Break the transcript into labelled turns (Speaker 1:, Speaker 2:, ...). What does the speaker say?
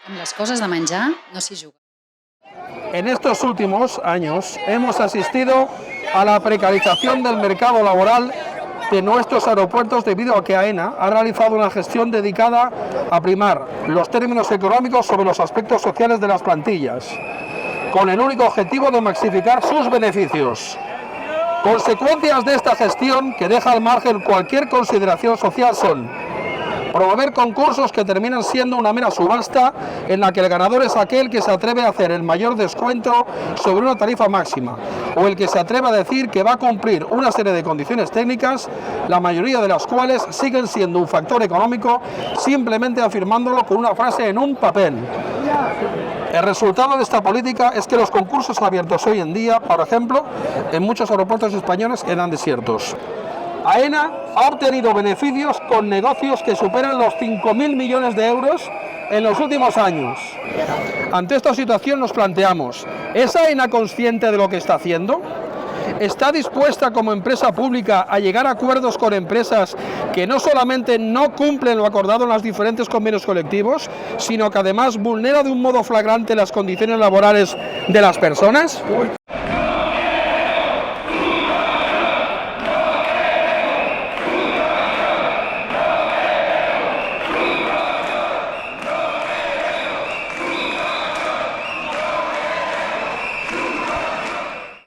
Speaker 1: Amb les coses de menjar no s'hi juga.
Speaker 2: En estos últimos años hemos asistido a la precarización del mercado laboral de nuestros aeropuertos debido a que AENA ha realizado una gestión dedicada a primar los términos económicos sobre los aspectos sociales de las plantillas, con el único objetivo de maximizar sus beneficios. Consecuencias de esta gestión, que deja al margen cualquier consideración social, son promover concursos que terminan siendo una mera subasta en la que el ganador es aquel que se atreve a hacer el mayor descuento sobre una tarifa máxima, o el que se atreve a decir que va a cumplir una serie de condiciones técnicas, la mayoría de las cuales siguen siendo un factor económico, simplemente afirmándolo con una frase en un papel. El resultado de esta política es que los concursos abiertos hoy en día, por ejemplo, en muchos aeropuertos españoles quedan desiertos. AENA ha obtenido beneficios con negocios que superan los 5.000 millones de euros en los últimos años. Ante esta situación nos planteamos, ¿es AENA consciente de lo que está haciendo? ¿Está dispuesta como empresa pública a llegar a acuerdos con empresas que no solamente no cumplen lo acordado en los diferentes convenios colectivos, sino que además vulnera de un modo flagrante las condiciones laborales de las personas?